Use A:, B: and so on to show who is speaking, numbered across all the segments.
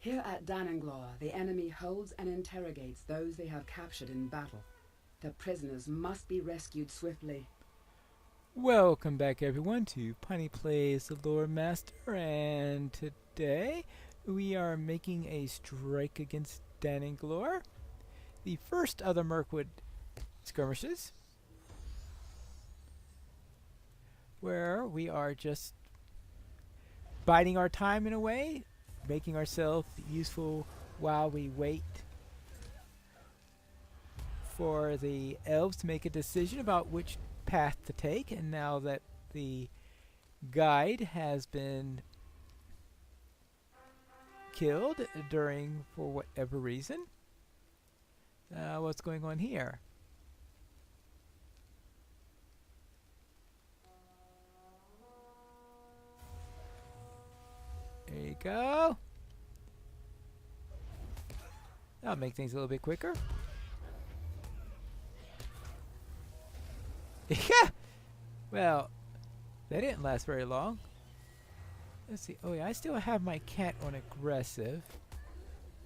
A: Here at Dannenglor, the enemy holds and interrogates those they have captured in battle. The prisoners must be rescued swiftly.
B: Welcome back everyone to Piney Plays the Lore Master, and today we are making a strike against Dannenglor, the first of the Mirkwood skirmishes, where we are just biding our time in a way, making ourselves useful while we wait for the elves to make a decision about which path to take. And now that the guide has been killed for whatever reason, what's going on here? There you go. That'll make things a little bit quicker. Yeah. Well, that didn't last very long. Let's see. Oh yeah, I still have my cat on aggressive.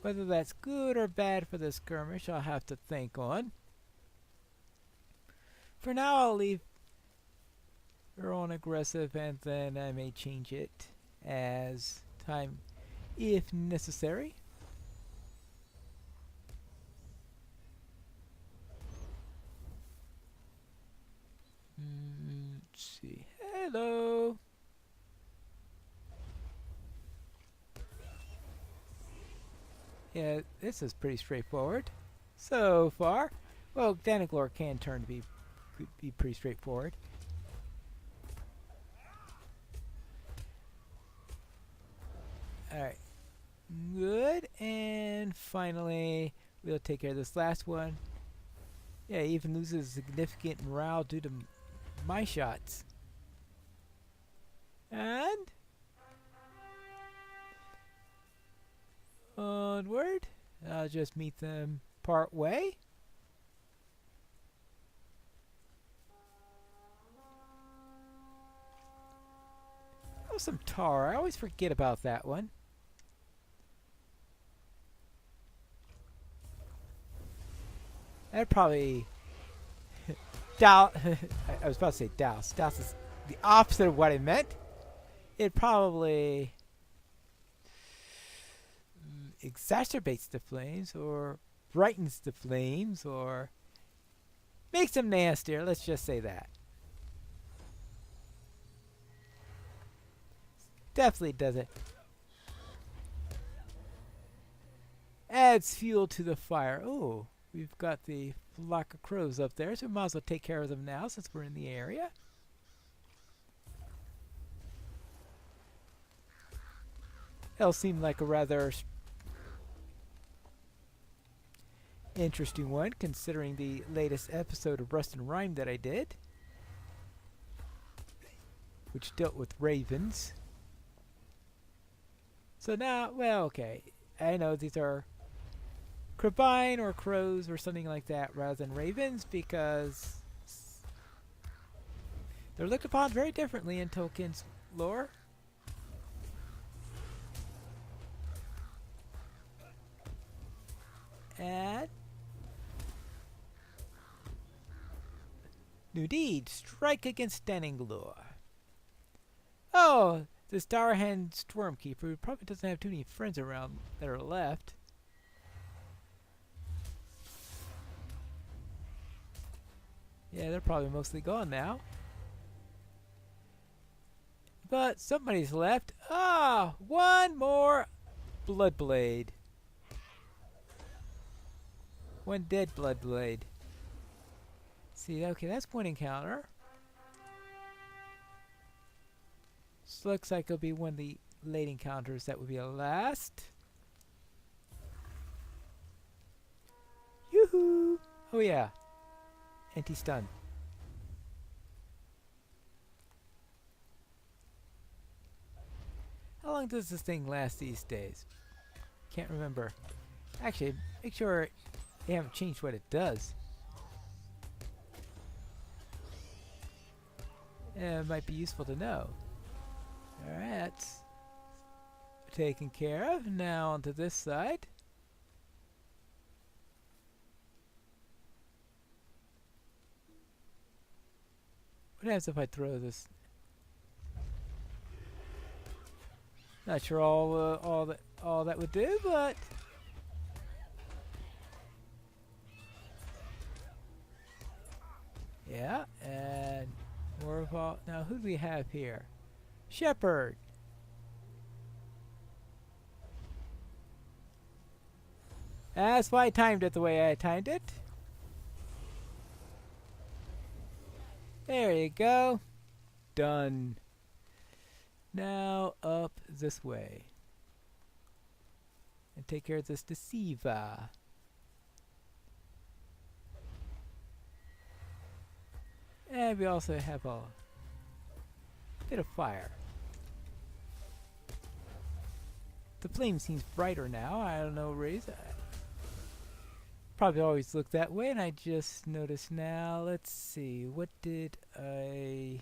B: Whether that's good or bad for the skirmish, I'll have to think on. For now, I'll leave her on aggressive, and then I may change it as time if necessary. Let's see. Hello. Yeah, this is pretty straightforward so far. Well, Dannenglor can turn to be pretty straightforward. Alright. Good. And finally, we'll take care of this last one. Yeah, he even loses significant morale due to my shots. And onward. I'll just meet them part way. Oh, some tar. I always forget about that one. That probably I was about to say douse. Douse is the opposite of what I meant. It probably exacerbates the flames, or brightens the flames, or makes them nastier. Let's just say that. Definitely doesn't. Adds fuel to the fire. Oh, we've got the flock of crows up there, so we might as well take care of them now since we're in the area. That'll seem like a rather interesting one, considering the latest episode of Rust and Rhyme that I did, which dealt with ravens. So now, well, okay, I know these are crabine or crows or something like that rather than ravens, because they're looked upon very differently in Tolkien's lore. And new deed, strike against Dannenglor. Oh, this Darhand Stormkeeper probably doesn't have too many friends around that are left. Yeah, they're probably mostly gone now. But somebody's left. Ah, one more Bloodblade. One dead Bloodblade. See, okay, that's one encounter. This looks like it'll be one of the late encounters that would be a last. Yoo-hoo! Oh yeah. Anti-stun. How long does this thing last these days? Can't remember. Actually, make sure they haven't changed what it does. Yeah, it might be useful to know. Alright. taken care of. Now onto this side. What happens if I throw this? Not sure all that would do, but yeah. And more of all. Now, who do we have here? Shepherd. That's why I timed it the way I timed it. There you go. Done. Now up this way. And take care of this deceiver. And we also have a bit of fire. The flame seems brighter now. I don't know reason. Probably always looked that way, and I just noticed now. Let's see. What did I...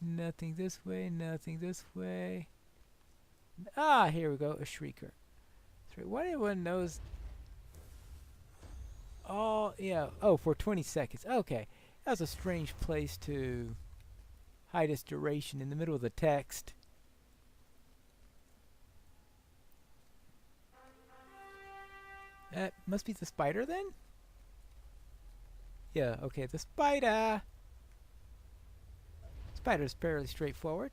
B: Nothing this way, nothing this way. Ah, here we go. A shrieker. What anyone knows... Oh, yeah. Oh, for 20 seconds. Okay. That's a strange place to hide its duration in the middle of the text. That must be the spider then? Yeah, okay, the spider! Spider's fairly straightforward.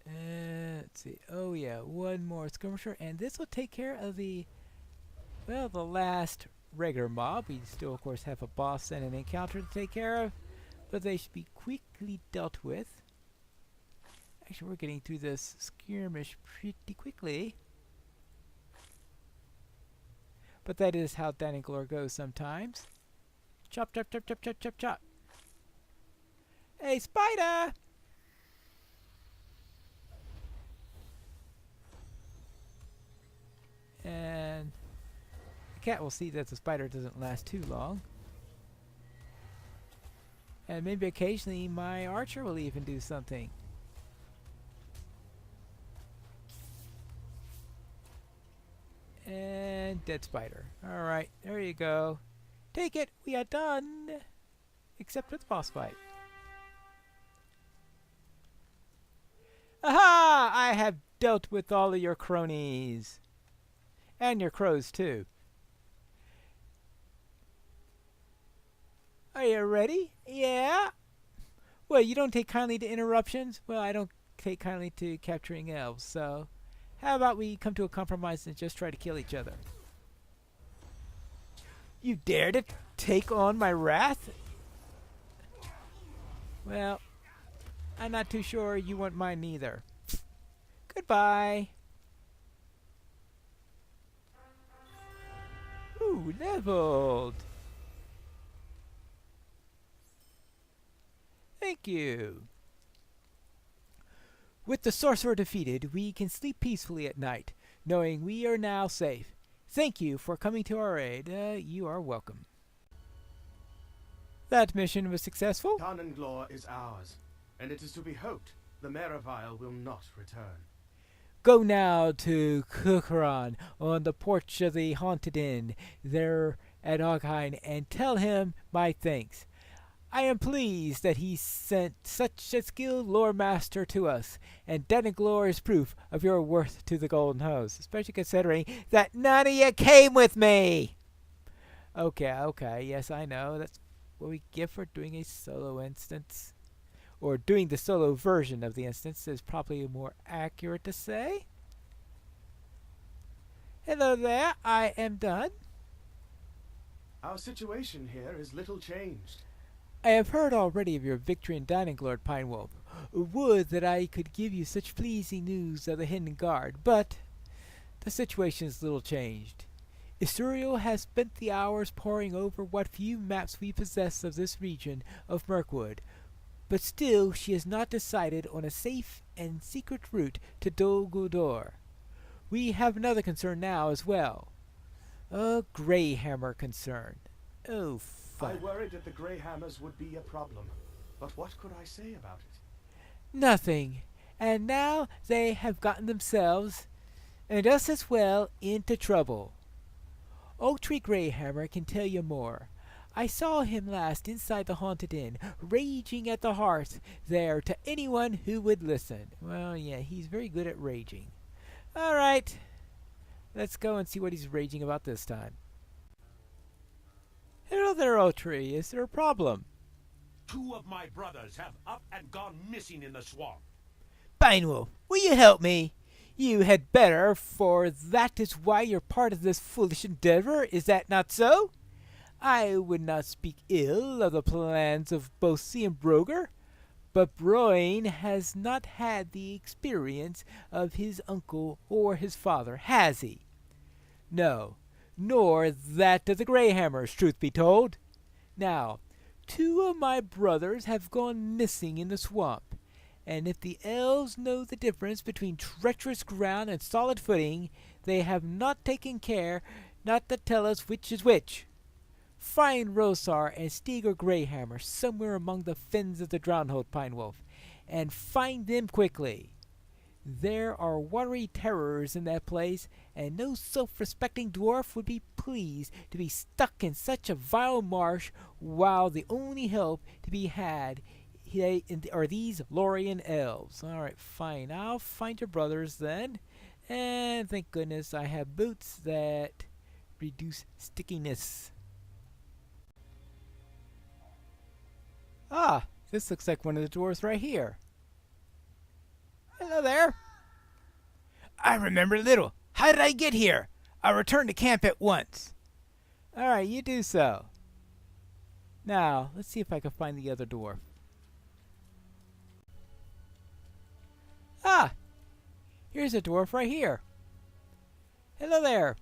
B: Let's see. Oh yeah, one more skirmisher, and this will take care of the, well, the last regular mob. We still, of course, have a boss and an encounter to take care of, but they should be quickly dealt with. Actually, we're getting through this skirmish pretty quickly. But that is how Dannenglor goes sometimes. Chop, chop, chop, chop, chop, chop, chop. Hey, spider! And the cat will see that the spider doesn't last too long. And maybe occasionally my archer will even do something. And dead spider. Alright, there you go. Take it, we are done! Except with the boss fight. Aha! I have dealt with all of your cronies. And your crows too. Are you ready? Yeah? Well, you don't take kindly to interruptions? Well, I don't take kindly to capturing elves, so how about we come to a compromise and just try to kill each other? You dare to take on my wrath? Well, I'm not too sure you want mine either. Goodbye. Ooh, leveled. Thank you. With the sorcerer defeated, we can sleep peacefully at night, knowing we are now safe. Thank you for coming to our aid. You are welcome. That mission was successful.
C: Dannenglor is ours, and it is to be hoped the Meravile will not return.
B: Go now to Kukran on the porch of the Haunted Inn there at Ogheim and tell him my thanks. I am pleased that he sent such a skilled lore master to us, and Dannenglor is proof of your worth to the Golden Hose, especially considering that none of you came with me! Okay, yes, I know. That's what we get for doing a solo instance. Or doing the solo version of the instance is probably more accurate to say. Hello there, I am done.
C: Our situation here is little changed.
B: I have heard already of your victory in Dannenglor, Pinewolf. Would that I could give you such pleasing news of the Hidden Guard, but the situation is little changed. Isuriel has spent the hours poring over what few maps we possess of this region of Mirkwood, but still she has not decided on a safe and secret route to Dol Guldur. We have another concern now as well. A Greyhammer concern. Oh,
C: I worried that the Grey Hammers would be a problem, but what could I say about it?
B: Nothing. And now they have gotten themselves, and us as well, into trouble. Oak Tree Greyhammer can tell you more. I saw him last inside the Haunted Inn, raging at the hearth there to anyone who would listen. Well, yeah, he's very good at raging. All right, let's go and see what he's raging about this time. Hello there, Oak Tree. Is there a problem?
D: 2 of my brothers have up and gone missing in the swamp.
B: Pinewolf, will you help me? You had better, for that is why you're part of this foolish endeavor, is that not so? I would not speak ill of the plans of Bosie and Broger, but Broyne has not had the experience of his uncle or his father, has he? No, nor that of the Greyhammers, truth be told. Now, 2 of my brothers have gone missing in the swamp, and if the elves know the difference between treacherous ground and solid footing, they have not taken care not to tell us which is which. Find Rosar and Steger Greyhammer somewhere among the fens of the Drownhold, Pinewolf, and find them quickly. There are watery terrors in that place, and no self-respecting dwarf would be pleased to be stuck in such a vile marsh, while the only help to be had are these Lorien elves. All right, fine. I'll find your brothers then. And thank goodness I have boots that reduce stickiness. Ah, this looks like one of the dwarves right here. Hello there. I remember little. How did I get here? I'll return to camp at once. All right, you do so. Now, let's see if I can find the other dwarf. Ah, here's a dwarf right here. Hello there.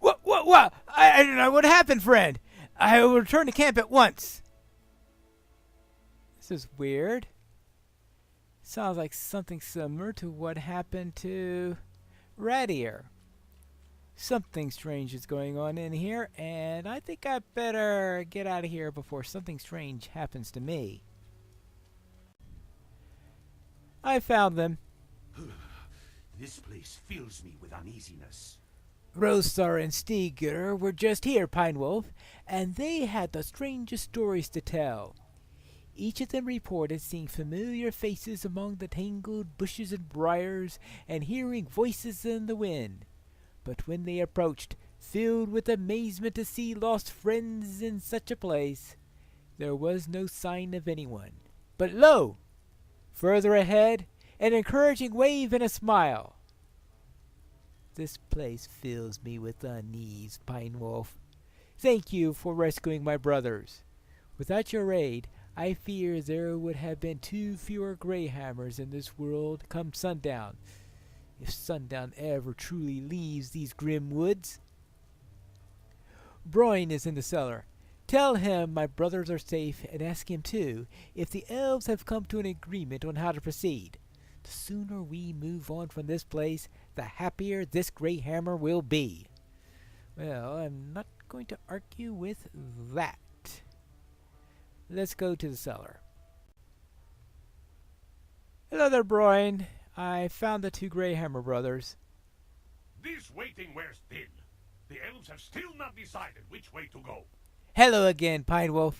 B: What? I don't know what happened, friend. I will return to camp at once. This is weird. Sounds like something similar to what happened to Radier. Something strange is going on in here, and I think I better get out of here before something strange happens to me. I found them.
D: This place fills me with uneasiness.
B: Rosar and Steger were just here, Pinewolf, and they had the strangest stories to tell. Each of them reported seeing familiar faces among the tangled bushes and briars, and hearing voices in the wind. But when they approached, filled with amazement to see lost friends in such a place, there was no sign of anyone. But lo! Further ahead, an encouraging wave and a smile. This place fills me with unease, Pinewolf. Thank you for rescuing my brothers. Without your aid, I fear there would have been 2 fewer Greyhammers in this world come sundown, if sundown ever truly leaves these grim woods. Broyne is in the cellar. Tell him my brothers are safe, and ask him, too, if the elves have come to an agreement on how to proceed. The sooner we move on from this place, the happier this Greyhammer will be. Well, I'm not going to argue with that. Let's go to the cellar. Hello there, Broyne. I found the 2 Greyhammer brothers.
D: This waiting wears thin. The elves have still not decided which way to go.
B: Hello again, Pinewolf.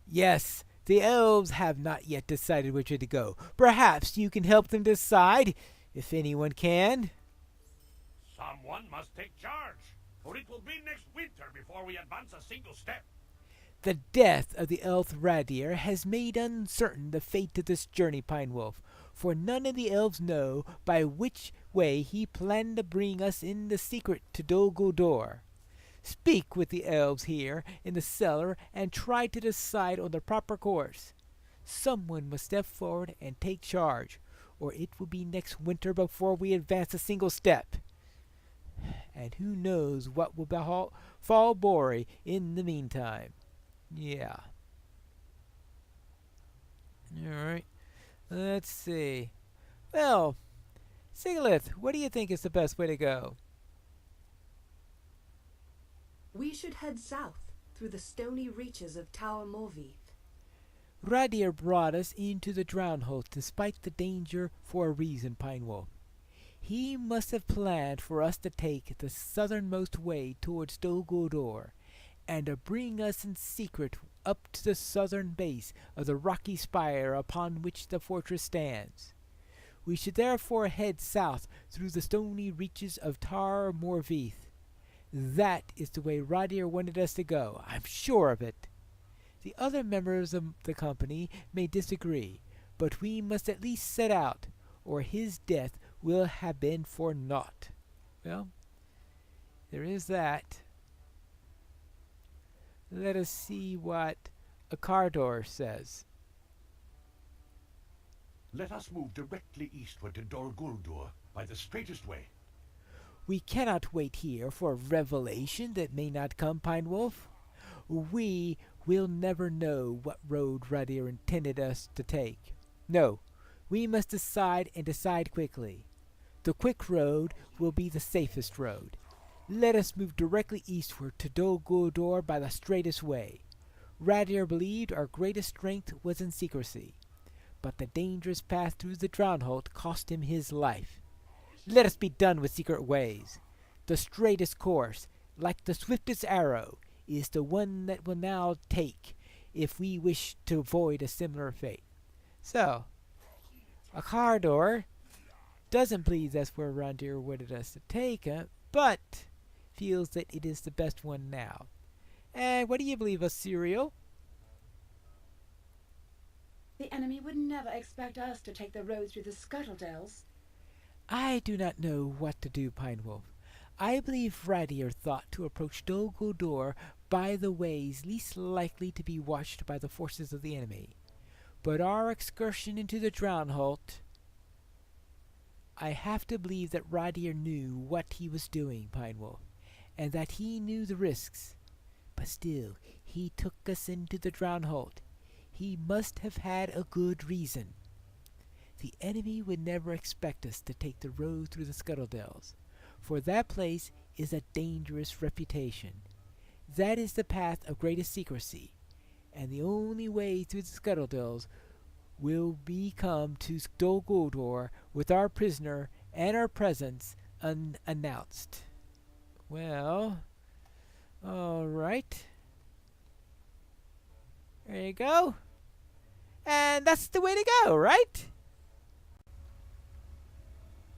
B: Yes, the elves have not yet decided which way to go. Perhaps you can help them decide, if anyone can.
D: Someone must take charge, or it will be next winter before we advance a single step.
B: The death of the elf Radier has made uncertain the fate of this journey, Pinewolf, for none of the elves know by which way he planned to bring us in the secret to Dol Guldur. Speak with the elves here in the cellar and try to decide on the proper course. Someone must step forward and take charge, or it will be next winter before we advance a single step. And who knows what will befall Bori in the meantime. Yeah. Alright. Let's see. Well, Sigalith, what do you think is the best way to go?
E: We should head south through the stony reaches of Tower Morveith.
B: Radir brought us into the Drownhold despite the danger for a reason, Pine Wolf. He must have planned for us to take the southernmost way towards Dol Guldur, and to bring us in secret up to the southern base of the rocky spire upon which the fortress stands. We should therefore head south through the stony reaches of Tar Morveith. That is the way Radir wanted us to go, I'm sure of it. The other members of the company may disagree, but we must at least set out, or his death will have been for naught. Well, there is that. Let us see what Akardor says.
D: Let us move directly eastward to Dol Guldur by the straightest way.
B: We cannot wait here for a revelation that may not come, Pine Wolf. We will never know what road Radir intended us to take. No, we must decide, and decide quickly. The quick road will be the safest road. Let us move directly eastward to Dol Guldur by the straightest way. Radir believed our greatest strength was in secrecy, but the dangerous path through the Drownhold cost him his life. Let us be done with secret ways. The straightest course, like the swiftest arrow, is the one that we'll now take if we wish to avoid a similar fate. So, Akardor doesn't believe that's where Radir wanted us to take him, but feels that it is the best one now. And what do you believe, Assyriel?
A: The enemy would never expect us to take the road through the Scuttledales.
B: I do not know what to do, Pine Wolf. I believe Radir thought to approach Dol Guldur by the ways least likely to be watched by the forces of the enemy. But our excursion into the Drownhold, I have to believe that Radir knew what he was doing, Pine Wolf, and that he knew the risks. But still, he took us into the Drownhold. He must have had a good reason. The enemy would never expect us to take the road through the Scuttledales, for that place is a dangerous reputation. That is the path of greatest secrecy, and the only way through the Scuttledales will become to Dol Guldur with our prisoner and our presence unannounced. Well, all right. There you go. And that's the way to go, right?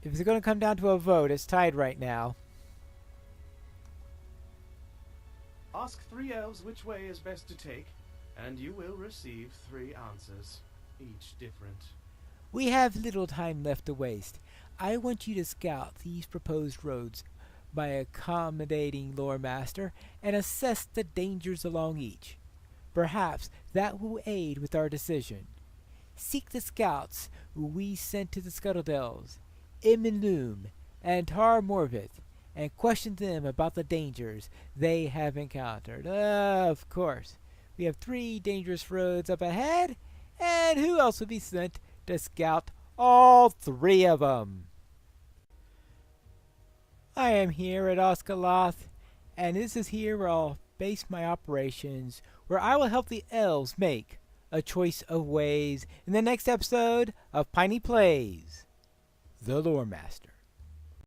B: If it's going to come down to a vote, it's tied right now.
C: Ask 3 elves which way is best to take, and you will receive 3 answers, each different.
B: We have little time left to waste. I want you to scout these proposed roads by accommodating Lore Master and assess the dangers along each. Perhaps that will aid with our decision. Seek the scouts we sent to the Scuttledales, Imminloom, and Tar Morveith, and question them about the dangers they have encountered. Of course, we have 3 dangerous roads up ahead, and who else will be sent to scout all 3 of them? I am here at Oscaloth, and this is here where I'll base my operations, where I will help the elves make a choice of ways in the next episode of Piney Plays the Lore Master.